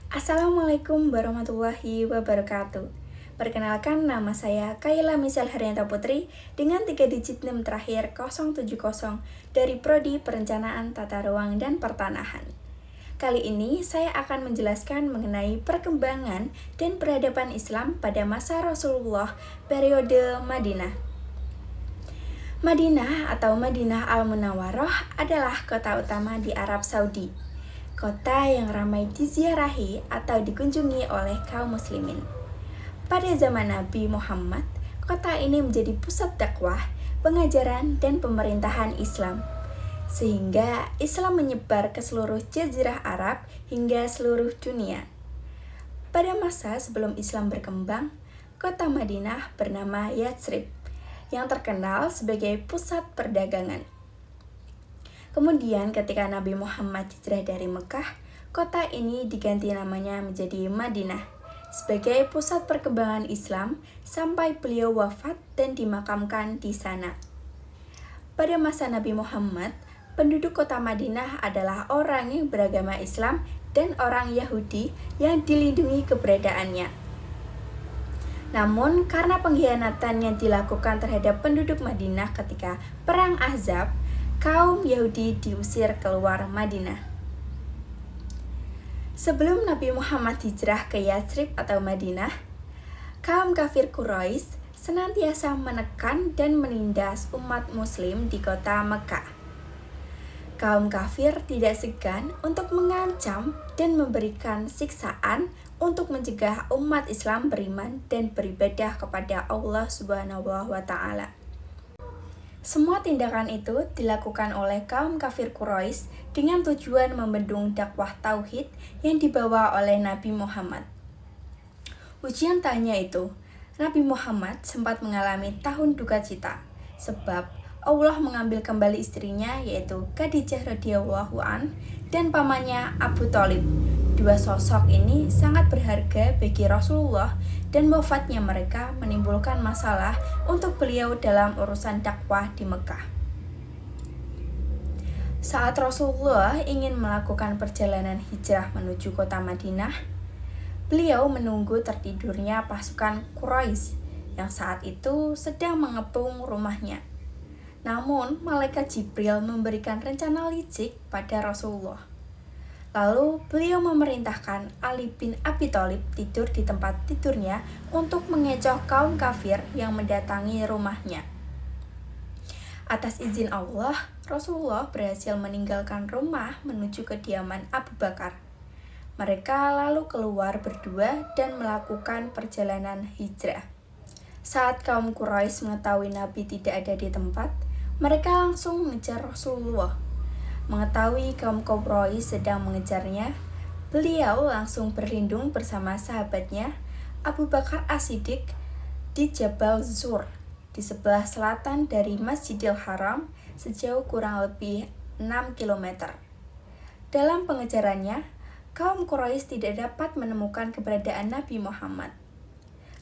Assalamualaikum warahmatullahi wabarakatuh. Perkenalkan, nama saya Kayla Misal Haryanto Putri dengan 3 digit NIM terakhir 070 dari Prodi Perencanaan Tata Ruang dan Pertanahan. Kali ini saya akan menjelaskan mengenai perkembangan dan peradaban Islam pada masa Rasulullah periode Madinah. Madinah atau Madinah Al-Munawwarah adalah kota utama di Arab Saudi. Kota yang ramai diziarahi atau dikunjungi oleh kaum muslimin. Pada zaman Nabi Muhammad, kota ini menjadi pusat dakwah, pengajaran, dan pemerintahan Islam. Sehingga Islam menyebar ke seluruh jazirah Arab hingga seluruh dunia. Pada masa sebelum Islam berkembang, kota Madinah bernama Yatsrib, yang terkenal sebagai pusat perdagangan. Kemudian ketika Nabi Muhammad hijrah dari Mekah, kota ini diganti namanya menjadi Madinah sebagai pusat perkembangan Islam sampai beliau wafat dan dimakamkan di sana. Pada masa Nabi Muhammad, penduduk kota Madinah adalah orang yang beragama Islam dan orang Yahudi yang dilindungi keberadaannya. Namun karena pengkhianatan yang dilakukan terhadap penduduk Madinah ketika Perang Ahzab, kaum Yahudi diusir keluar Madinah. Sebelum Nabi Muhammad hijrah ke Yatsrib atau Madinah, kaum kafir Quraisy senantiasa menekan dan menindas umat muslim di kota Mekah. Kaum kafir tidak segan untuk mengancam dan memberikan siksaan untuk mencegah umat Islam beriman dan beribadah kepada Allah Subhanahu wa Ta'ala. Semua tindakan itu dilakukan oleh kaum kafir Quraisy dengan tujuan membendung dakwah tauhid yang dibawa oleh Nabi Muhammad. Ujian tanya itu, Nabi Muhammad sempat mengalami tahun duka cita, sebab Allah mengambil kembali istrinya yaitu Khadijah radhiyallahu an dan pamannya Abu Thalib. Dua sosok ini sangat berharga bagi Rasulullah dan wafatnya mereka menimbulkan masalah untuk beliau dalam urusan dakwah di Mekah. Saat Rasulullah ingin melakukan perjalanan hijrah menuju kota Madinah, beliau menunggu tertidurnya pasukan Quraisy yang saat itu sedang mengepung rumahnya. Namun, malaikat Jibril memberikan rencana licik pada Rasulullah. Lalu beliau memerintahkan Ali bin Abi Thalib tidur di tempat tidurnya untuk mengecoh kaum kafir yang mendatangi rumahnya. Atas izin Allah, Rasulullah berhasil meninggalkan rumah menuju kediaman Abu Bakar. Mereka lalu keluar berdua dan melakukan perjalanan hijrah. Saat kaum Quraisy mengetahui Nabi tidak ada di tempat, mereka langsung mengejar Rasulullah. Mengetahui kaum Quraisy sedang mengejarnya, beliau langsung berlindung bersama sahabatnya Abu Bakar As-Siddiq di Jabal Zur di sebelah selatan dari Masjidil Haram sejauh kurang lebih 6 km. Dalam pengejarannya, kaum Quraisy tidak dapat menemukan keberadaan Nabi Muhammad.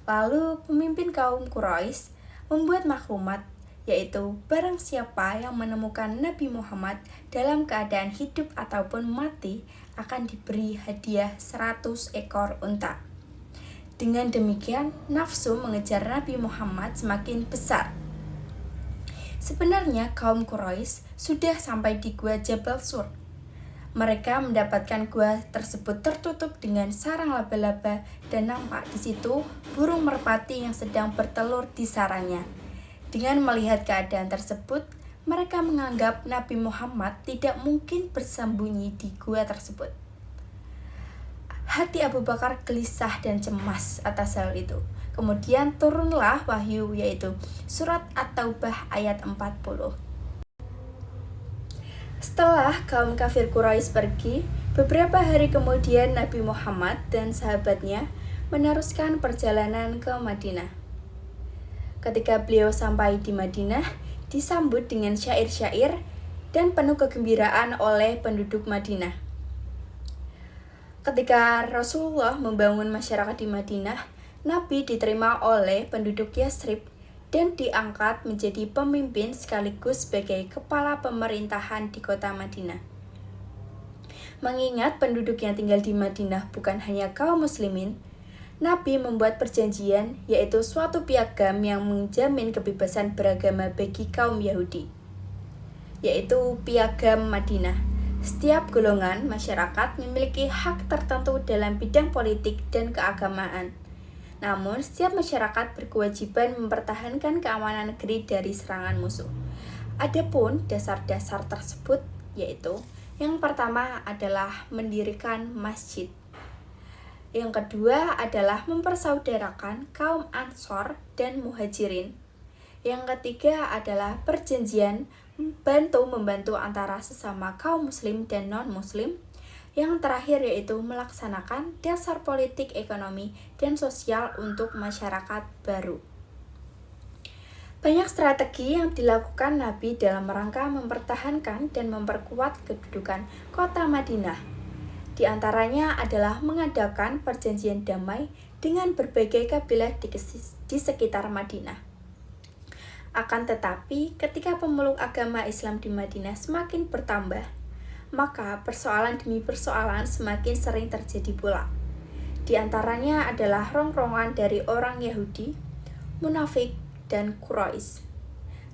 Lalu pemimpin kaum Quraisy membuat maklumat, yaitu barang siapa yang menemukan Nabi Muhammad dalam keadaan hidup ataupun mati akan diberi hadiah 100 ekor unta. Dengan demikian, nafsu mengejar Nabi Muhammad semakin besar. Sebenarnya kaum Quraisy sudah sampai di gua Jabal Sur. Mereka mendapatkan gua tersebut tertutup dengan sarang laba-laba dan nampak di situ burung merpati yang sedang bertelur di sarangnya. Dengan melihat keadaan tersebut, mereka menganggap Nabi Muhammad tidak mungkin bersembunyi di gua tersebut. Hati Abu Bakar gelisah dan cemas atas hal itu. Kemudian turunlah wahyu yaitu surat At-Taubah ayat 40. Setelah kaum kafir Quraisy pergi, beberapa hari kemudian Nabi Muhammad dan sahabatnya meneruskan perjalanan ke Madinah. Ketika beliau sampai di Madinah, disambut dengan syair-syair dan penuh kegembiraan oleh penduduk Madinah. Ketika Rasulullah membangun masyarakat di Madinah, Nabi diterima oleh penduduk Yatsrib dan diangkat menjadi pemimpin sekaligus sebagai kepala pemerintahan di kota Madinah. Mengingat penduduk yang tinggal di Madinah bukan hanya kaum muslimin, Nabi membuat perjanjian, yaitu suatu piagam yang menjamin kebebasan beragama bagi kaum Yahudi, yaitu Piagam Madinah. Setiap golongan masyarakat memiliki hak tertentu dalam bidang politik dan keagamaan. Namun, setiap masyarakat berkewajiban mempertahankan keamanan negeri dari serangan musuh. Adapun dasar-dasar tersebut yaitu yang pertama adalah mendirikan masjid. Yang kedua adalah mempersaudarakan kaum Ansor dan Muhajirin. Yang ketiga adalah perjanjian membantu antara sesama kaum muslim dan non-muslim. Yang terakhir yaitu melaksanakan dasar politik, ekonomi, dan sosial untuk masyarakat baru. Banyak strategi yang dilakukan Nabi dalam rangka mempertahankan dan memperkuat kedudukan kota Madinah. Di antaranya adalah mengadakan perjanjian damai dengan berbagai kabilah di sekitar Madinah. Akan tetapi, ketika pemeluk agama Islam di Madinah semakin bertambah, maka persoalan demi persoalan semakin sering terjadi pula. Di antaranya adalah rongrongan dari orang Yahudi, munafik, dan Quraisy.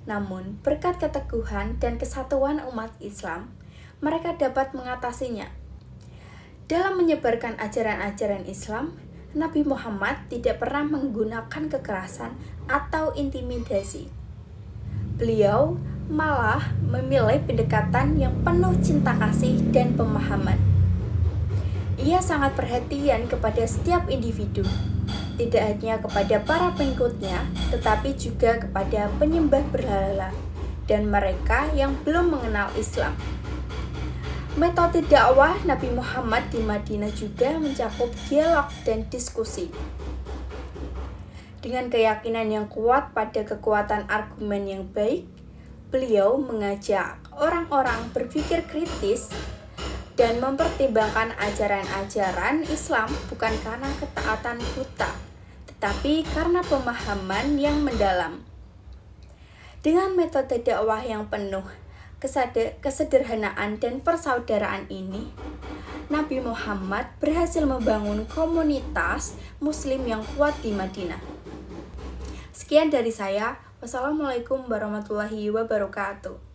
Namun, berkat keteguhan dan kesatuan umat Islam, mereka dapat mengatasinya. Dalam menyebarkan ajaran-ajaran Islam, Nabi Muhammad tidak pernah menggunakan kekerasan atau intimidasi. Beliau malah memilih pendekatan yang penuh cinta kasih dan pemahaman. Ia sangat perhatian kepada setiap individu, tidak hanya kepada para pengikutnya, tetapi juga kepada penyembah berhala dan mereka yang belum mengenal Islam. Metode dakwah Nabi Muhammad di Madinah juga mencakup dialog dan diskusi. Dengan keyakinan yang kuat pada kekuatan argumen yang baik, beliau mengajak orang-orang berpikir kritis dan mempertimbangkan ajaran-ajaran Islam bukan karena ketaatan buta, tetapi karena pemahaman yang mendalam. Dengan metode dakwah yang penuh kesederhanaan dan persaudaraan ini, Nabi Muhammad berhasil membangun komunitas muslim yang kuat di Madinah. Sekian dari saya. Wassalamualaikum warahmatullahi wabarakatuh.